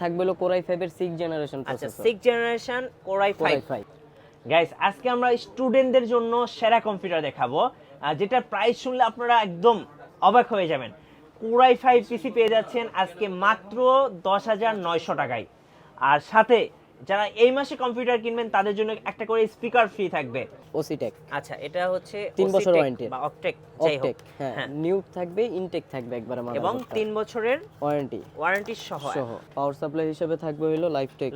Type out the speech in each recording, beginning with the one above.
থাকবে হলো Core i5 এর 6 জেনারেশন আচ্ছা processor. 6 generation Core i5 guys আজকে আমরা স্টুডেন্টদের জন্য সেরা কম্পিউটার দেখাবো যেটার প্রাইস শুনলে আপনারা একদম অবাক হয়ে যাবেন। Core i5 পিসি পেয়ে যাচ্ছেন আজকে মাত্র 10,900 টাকায়। আর সাথে যারা এই মাসে কম্পিউটার কিনবেন তাদের জন্য একটা করে স্পিকার ফ্রি থাকবে। ওসিটেক। আচ্ছা এটা হচ্ছে 3 বছর ওয়ারেন্টি বা অপটেক যাই হোক। হ্যাঁ নিউ থাকবে, ইনটেক থাকবে একবারে মাদারবোর্ড এবং 3 বছরের ওয়ারেন্টি সহ পাওয়ার সাপ্লাই হিসেবে থাকবে হলো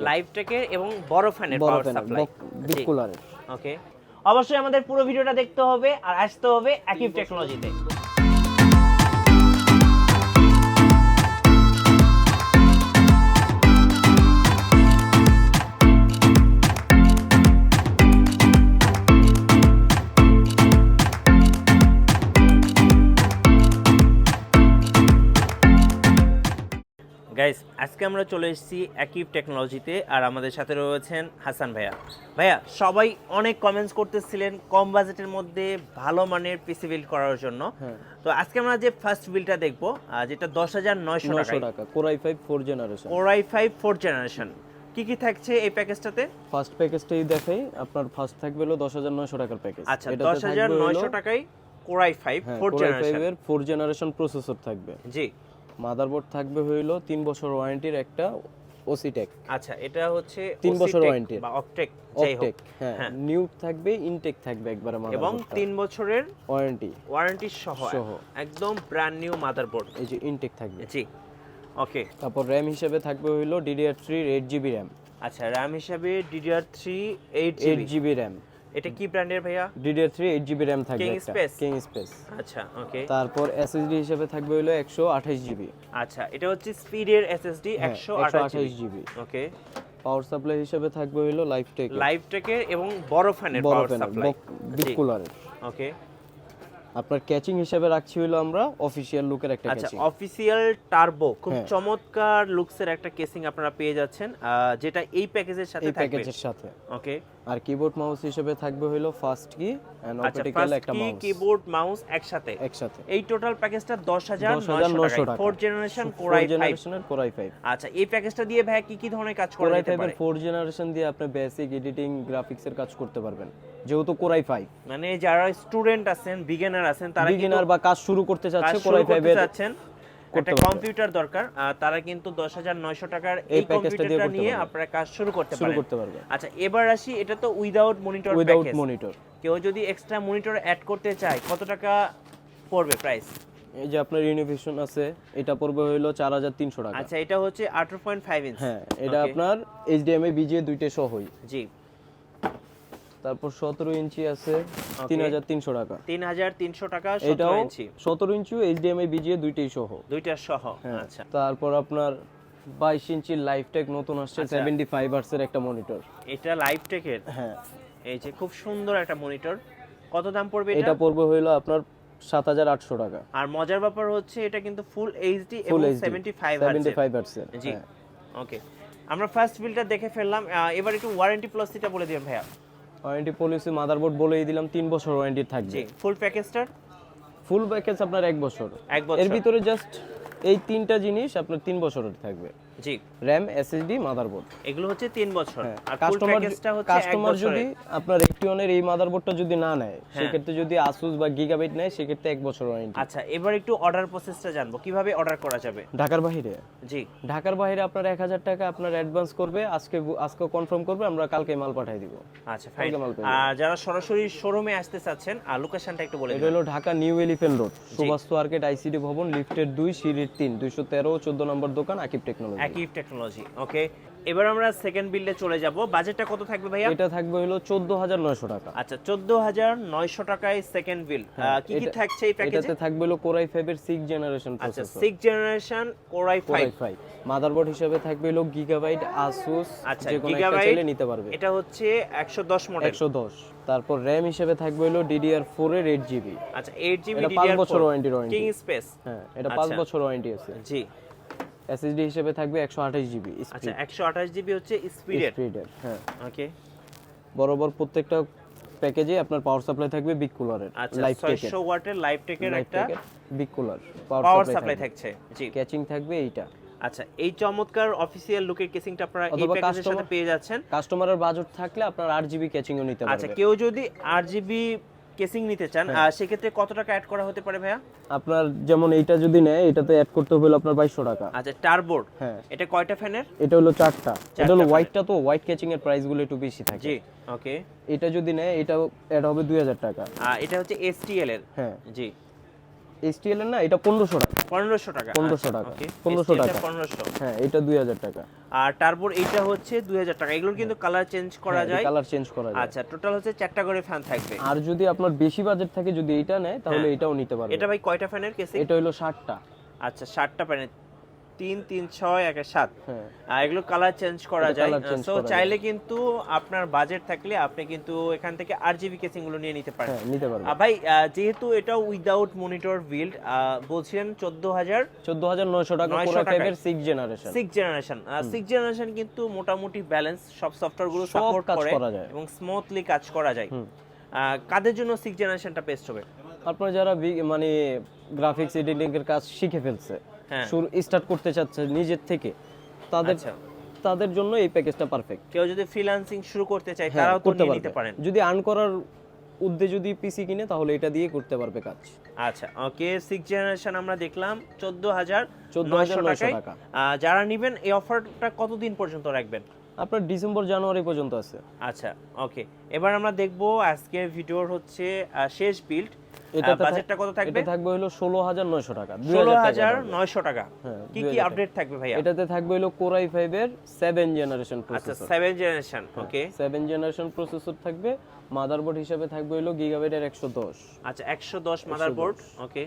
লাইফটেকের এবং বড় ফ্যানের পাওয়ার সাপ্লাই বিগ কুলারের। ওকে, অবশ্যই আমাদের পুরো ভিডিওটা দেখতে হবে আর আসতে হবে আকিব টেকনোলজিতে। গাইস আজকে আমরা চলে এসেছি আকিব টেকনোলজিতে আর আমাদের সাথে রয়েছেন হাসান ভাইয়া। ভাইয়া সবাই অনেক কমেন্টস করতেছিলেন কম বাজেটের মধ্যে ভালো মানের পিসি বিল্ড করার জন্য। তো আজকে আমরা যে ফার্স্ট বিল্ডটা দেখবো যেটা 10,900 টাকা Core i5 4 generation. Core i5 4 generation কি কি থাকছে এই প্যাকেজটাতে? ফার্স্ট প্যাকেজটাই দেখাই, আপনার ফার্স্ট থাকবে হলো 10,900 টাকার প্যাকেজ। আচ্ছা 10,900 টাকায় Core i5 4 জেনারেশন এর 4 জেনারেশন প্রসেসর থাকবে। জি। মাদারবোর্ড থাকবে হইলো 3 বছর ওয়ারেন্টির একটা ওসিটেক। আচ্ছা এটা হচ্ছে 3 বছর ওয়ারেন্টি বা অপটেক যাই হোক। হ্যাঁ নিউ থাকবে, ইনটেক থাকবে একবারে মাদারবোর্ড এবং 3 বছরের ওয়ারেন্টি সহ একদম ব্র্যান্ড নিউ মাদারবোর্ড। এই যে ইনটেক থাকবে। জি ওকে। তারপর RAM হিসেবে থাকবে হইলো DDR3 8GB RAM। আচ্ছা RAM হিসেবে DDR3 8GB RAM। এটা কি ব্র্যান্ডের ভাইয়া? DDR3 8GB RAM থাকবে একটা কিং স্পেস। আচ্ছা ওকে। তারপর SSD হিসেবে থাকবে হলো 128GB। আচ্ছা এটা হচ্ছে স্পিডের SSD 128GB। ওকে। পাওয়ার সাপ্লাই হিসেবে থাকবে হলো লাইফটেকের এবং বড় ফ্যানের পাওয়ার সাপ্লাই বিগ কুলারের। ওকে। আপনার ক্যাচিং হিসেবে রাখছি হলো আমরা অফিশিয়াল লুকের একটা ক্যাচিং। আচ্ছা অফিশিয়াল টার্বো খুব চমৎকার লুকসের একটা কেসিং আপনারা পেয়ে যাচ্ছেন যেটা এই প্যাকেজের সাথে থাকবে। এই প্যাকেজের সাথে ওকে। আর কিবোর্ড মাউস হিসেবে থাকবে হলো ফার্স্ট কি এন্ড অপটিক্যাল একটা মাউস। কিবোর্ড মাউস একসাথে। এই টোটাল প্যাকেজটা 10,900 টাকা 4 জেনারেশন Core i5। আচ্ছা এই প্যাকেজটা দিয়ে ভাই কি কি ধরনের কাজ করা যেতে পারে? 4 জেনারেশন দিয়ে আপনি বেসিক এডিটিং গ্রাফিক্স এর কাজ করতে পারবেন যেহেতু Core i5। মানে যারা স্টুডেন্ট আছেন বিগিনার আছেন তারা বিগিনার বা কাজ শুরু করতে চাচ্ছে Core i5 এর একটা কম্পিউটার দরকার তারা কিন্তু 10,900 টাকার এই কম্পিউটারটা নিয়ে আপনারা কাজ শুরু করতে পারবেন। আচ্ছা এবার আসি, এটা তো উইদাউট মনিটর প্যাকেজ। কেউ যদি এক্সট্রা মনিটর অ্যাড করতে চায় কত টাকা পড়বে প্রাইস? এই যে আপনার ইনোভেশন আছে এটা পড়বে হলো 4,300 টাকা। আচ্ছা এটা হচ্ছে 18.5 ইঞ্চি। হ্যাঁ এটা আপনার HDMI BGA দুইটা সহই। জি। তারপর 17 ইঞ্চি আছে 3,300 টাকা। 3,300 টাকা 17 ইঞ্চি। 17 ইঞ্চি HDMI BGA দুইটাই সহ। আচ্ছা। তারপর আপনার 22 ইঞ্চি লাইফটেক নতুন আসছে 75 হার্টজ এর একটা মনিটর। এটা লাইফটেকের? হ্যাঁ। এই যে খুব সুন্দর একটা মনিটর। কত দাম পড়বে এটা? এটা পড়বে হলো আপনার 7,800 টাকা। আর মজার ব্যাপার হচ্ছে এটা কিন্তু ফুল এইচডি এবং 75 হার্টজ এর। জি ওকে। আমরা ফার্স্ট বিলটা দেখে ফেললাম, এবার একটু ওয়ারেন্টি পলিসিটা বলে দিবেন ভাইয়া। ওয়ারেন্টি পলিসি মাদারবোর্ড বলেই দিলাম 3 বছর ওয়ারেন্টি থাকবে। জি। ফুল প্যাকেজটার? ফুল প্যাকেজ আপনার 1 বছর। এর ভিতরে জাস্ট এই তিনটা জিনিস আপনার 3 বছরের থাকবে। জি। RAM SSD মাদারবোর্ড এগুলো হচ্ছে 3 বছর। আর ফুল প্যাকেজটা হচ্ছে 1 বছর। যদি আপনার Actionের এই মাদারবোর্ডটা যদি না নেয় সেক্ষেত্রে যদি Asus বা Gigabyte নেয় সেক্ষেত্রে 1 বছর ওয়ারেন্টি। আচ্ছা এবার একটু অর্ডার প্রসেসটা জানবো, কিভাবে অর্ডার করা যাবে? ঢাকার বাইরে? জি। ঢাকার বাইরে আপনার 1,000 টাকা আপনার অ্যাডভান্স করবে, আজকে কনফার্ম করবে, আমরা কালকে মাল পাঠিয়ে দিব। আচ্ছা ফাইন। আর যারা সরাসরি শোরুমে আসতে চাচ্ছেন লোকেশনটা একটু বলে দিন। এটা হলো Dhaka new elephant road, Suvastu arcade ICD ভবন, লিফটের 2 সিঁড়ির 3, 213 14 নম্বর দোকান, আকিব টেকনোলজি। ওকে এবার আমরা সেকেন্ড বিল্ডে চলে যাব। বাজেটটা কত থাকবে ভাইয়া? এটা থাকবে হলো 14,900 টাকা। আচ্ছা 14,900 টাকায় সেকেন্ড বিল্ড। কি কি থাকছে এই প্যাকেজে? এটাতে থাকবে হলো Core i5 এর 6 জেনারেশন প্রসেসর। আচ্ছা 6 জেনারেশন Core i5। মাদারবোর্ড হিসেবে থাকবে হলো Gigabyte Asus, যে কোনো একটা চাইলে নিতে পারবে। এটা হচ্ছে 110 মডেল। 110। তারপর RAM হিসেবে থাকবে হলো DDR4 এর 8GB। আচ্ছা 8GB এটা 5 বছর ওয়ারেন্টি। King space. হ্যাঁ এটা 5 বছর ওয়ারেন্টি আছে। জি। SSD হিসেবে থাকবে 128GB। আচ্ছা 128GB হচ্ছে স্পিডের। হ্যাঁ ওকে। বরাবর প্রত্যেকটা প্যাকেজে আপনার পাওয়ার সাপ্লাই থাকবে বিগ কুলারের। আচ্ছা 600 ওয়াটের লাইফটেকের একটা বিগ কুলার পাওয়ার সাপ্লাই থাকছে। জি। ক্যাচিং থাকবে এইটা। আচ্ছা, এই চমৎকার অফিসিয়াল লুকের কেসিংটা আপনারা এই প্যাকেজের সাথে পেয়ে যাচ্ছেন। কাস্টমারের বাজেট থাকলে আপনার 8GB কেচিংও নিতে পারবে। আচ্ছা, কেউ যদি 8GB কেসিং নিতে চান সেক্ষেত্রে কত টাকা অ্যাড করা হতে পারে ভাইয়া? আপনার যেমন এইটা যদি নেয় এটাতে অ্যাড করতে হবে আপনার 2200 টাকা। আচ্ছা, টারবোর্ড। হ্যাঁ, এটা কয়টা ফ্যানের? এটা হলো 4টা। এটা হলো হোয়াইটটা, তো হোয়াইট কেচিং এর প্রাইস গুলো একটু বেশি থাকে। জি, ওকে। এটা যদি নেয় এটা অ্যাড হবে 2000 টাকা। এটা হচ্ছে STL এর। হ্যাঁ, জি। STL এর না, এটা 1500 টাকা। 1500 টাকা। 1500 টাকা। ওকে, 1500 টাকা। 1500। হ্যাঁ, এটা 2000 টাকা। আর টারবোর্ড এইটা হচ্ছে 2000 টাকা। এগুলোর কিন্তু কালার চেঞ্জ করা যায়। কালার চেঞ্জ করা যায়। আচ্ছা, টোটাল হচ্ছে 4টা করে ফ্যান থাকবে। আর যদি আপনার বেশি বাজেট থাকে, যদি এইটা নেয় তাহলে এটাও নিতে পারবে। এটা ভাই কয়টা ফ্যানের কেসিং? এটা হলো 60টা। আচ্ছা, 60টা ফ্যানের 3 3 6 1 7। হ্যাঁ, এগুলো কালার চেঞ্জ করা যায়। সো করা চাইলে কিন্তু আপনার বাজেট থাকলে আপনি কিন্তু এখান থেকে 8GB কেসিং গুলো নিয়ে নিতে পারেন। হ্যাঁ, নিতে পারবে। ভাই যেহেতু এটা উইদাউট মনিটর বিল্ড, বলছিলেন 14900 টাকা কোর i5 এর 6 জেনারেশন। 6 জেনারেশন কিন্তু মোটামুটি ব্যালেন্স, সব সফটওয়্যার গুলো সাপোর্ট করে এবং স্মুথলি কাজ করা যায়। কাদের জন্য 6 জেনারেশনটা বেস্ট হবে? আপনারা যারা মানে গ্রাফিক্স এডিটিং এর কাজ শিখে ফেলছে, শুরু স্টার্ট করতে চাচ্ছে নিজের থেকে, তাদের জন্য এই প্যাকেজটা পারফেক্ট। কেউ যদি ফ্রিল্যান্সিং শুরু করতে চায় তারাও তো নিয়ে নিতে পারেন। যদি আর্ন করার উদ্দেশ্যে যদি পিসি কিনে তাহলে এটা দিয়ে করতে পারবে কাজ। আচ্ছা, ওকে। 6 জেনারেশন আমরা দেখলাম 14900 টাকা। যারা নেবেন এই অফারটা কতদিন পর্যন্ত রাখবেন? আপনার ডিসেম্বর জানুয়ারি পর্যন্ত আছে। আচ্ছা, ওকে। এবার আমরা দেখবো আজকের ভিডিওর হচ্ছে শেষ বিল্ড। বাজেটটা কত থাকবে? এটা থাকবে হলো 16900 টাকা। 16900 টাকা। কি কি আপডেট থাকবে ভাইয়া? এটাতে থাকবে হলো কোর i5 এর 7 জেনারেশন প্রসেসর। আচ্ছা, 7 জেনারেশন। ওকে, 7 জেনারেশন প্রসেসর থাকবে। মাদারবোর্ড হিসেবে থাকবে হলো গিগাবাইটের 110। আচ্ছা, 110 মাদারবোর্ড। ওকে।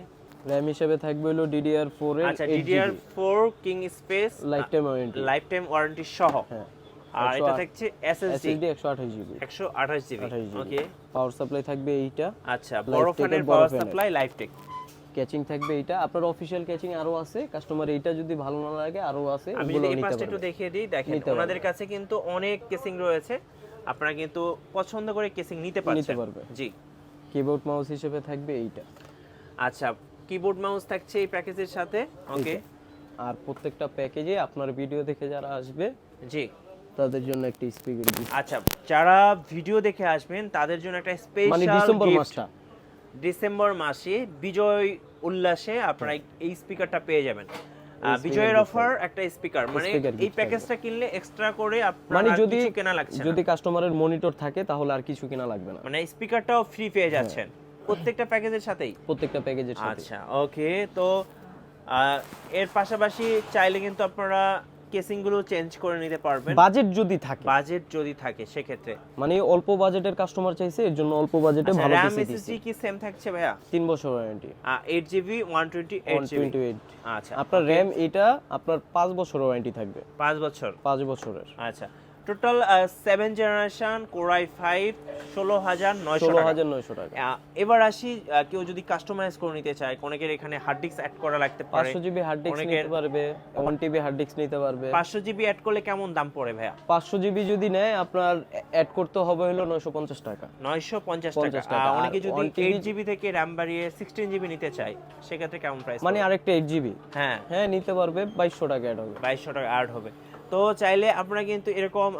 র‍্যাম হিসেবে থাকবে হলো DDR4 এর। আচ্ছা, DDR4 king space life time warranty সহ। হ্যাঁ। আর এটা থাকছে SSD 128GB। 128GB। ওকে। পাওয়ার সাপ্লাই থাকবে এইটা। আচ্ছা, বড় ফ্যানের পাওয়ার সাপ্লাই লাইফটেক। ক্যাচিং থাকবে এইটা। আপনার অফিশিয়াল ক্যাচিং আরো আছে, কাস্টমার এইটা যদি ভালো না লাগে আরো আছে, আমি যদি এই পাশটা একটু দেখিয়ে দিই, দেখেন ওনাদের কাছে কিন্তু অনেক কেসিং রয়েছে, আপনারা কিন্তু পছন্দ করে কেসিং নিতে পারবে। জি। কিবোর্ড মাউস হিসেবে থাকবে এইটা। আচ্ছা, কিবোর্ড মাউস থাকছে এই প্যাকেজের সাথে। ওকে। আর প্রত্যেকটা প্যাকেজে আপনার ভিডিও দেখে যারা আসবে, জি, তাদের জন্য একটা স্পিকার গিফট। আচ্ছা, যারা ভিডিও দেখে আসবেন তাদের জন্য একটা স্পেশাল মানে ডিসেম্বর মাসে বিজয় উল্লাসে আপনারা এই স্পিকারটা পেয়ে যাবেন। বিজয়ের অফার একটা স্পিকার, মানে এই প্যাকেজটা কিনলে এক্সট্রা করে আপনার কিছু কেনা লাগছে না। যদি কাস্টমারের মনিটর থাকে তাহলে আর কিছু কেনা লাগবে না, মানে স্পিকারটাও ফ্রি পেয়ে যাচ্ছেন প্রত্যেকটা প্যাকেজের সাথেই। আচ্ছা, ওকে। তো এর পাশাপাশি চাইলে কিন্তু আপনারা কেসিং গুলো চেঞ্জ করে নিতে পারবেন, বাজেট যদি থাকে সেক্ষেত্রে। মানে অল্প বাজেটের কাস্টমার চাইছে, এর জন্য অল্প বাজেটে ভালো RAM SSD কি সেম থাকছে ভাইয়া? 3 বছর ওয়ারেন্টি। 8GB 128GB। আচ্ছা, আপনার RAM এটা আপনার 5 বছর ওয়ারেন্টি থাকবে। 5 বছর? 5 বছরের। আচ্ছা, টোটাল 7 জেনারেশন কোর i5 16900 টাকা। এবার আসি, কেউ যদি কাস্টমাইজ করে নিতে চায়, অনেকের এখানে হার্ড ডিস্ক অ্যাড করা লাগতে পারে। 500GB হার্ড ডিস্ক নিতে পারবে, 1TB হার্ড ডিস্ক নিতে পারবে। 500GB অ্যাড করলে কেমন দাম পড়ে ভাইয়া? 500GB যদি নেয় আপনার অ্যাড করতে হবে হলো 950 টাকা। 950 টাকা। অনেকে যদি 8GB থেকে RAM বাড়িয়ে 16GB নিতে চায় সেক্ষেত্রে কেমন প্রাইস? মানে আরেকটা 8GB। হ্যাঁ, নিতে পারবে। 2200 টাকা অ্যাড হবে। 2200 টাকা অ্যাড হবে। তো চাইলে আপনারা কিন্তু এরকম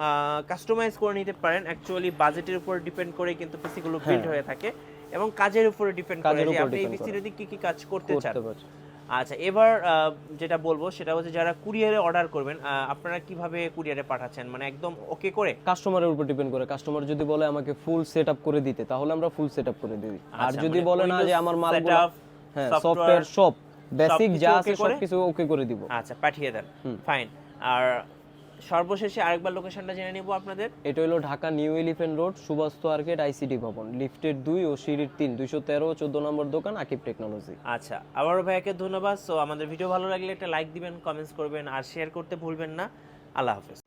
কাস্টমাইজ করে নিতে পারেন। অ্যাকচুয়ালি বাজেটের উপর ডিপেন্ড করে কিন্তু পিসি গুলো বিল্ড হয়ে থাকে এবং কাজের উপরে ডিপেন্ড করে যে আপনি এই পিসিতে কি কি কাজ করতে চান। আচ্ছা, এবার যেটা বলবো সেটা হচ্ছে যারা কুরিয়ারে অর্ডার করবেন, আপনারা কিভাবে কুরিয়ারে পাঠাচ্ছেন, মানে একদম ওকে করে? কাস্টমারের উপর ডিপেন্ড করে। কাস্টমার যদি বলে আমাকে ফুল সেটআপ করে দিতে, তাহলে আমরা ফুল সেটআপ করে দিই। আর যদি বলে না যে আমার মালগুলো, হ্যাঁ, সফটওয়্যার সব বেসিক যা আছে সবকিছু ওকে করে দিব। আচ্ছা, পাঠিয়ে দেন। ফাইন। আর সর্বশেষে আরেকবার লোকেশনটা জেনে নিব আপনাদের। এটা হলো Dhaka new elephant road, Suvastu arcade, ICD ভবন, লিফটের 2 ও সিঁড়ির 3, 213 ও 14 নম্বর দোকান, আকিব টেকনোলজি। আচ্ছা, আবারও ভাইয়াকে ধন্যবাদ। সো আমাদের ভিডিও ভালো লাগলে একটা লাইক দিবেন, কমেন্টস করবেন আর শেয়ার করতে ভুলবেন না। আল্লাহ হাফেজ।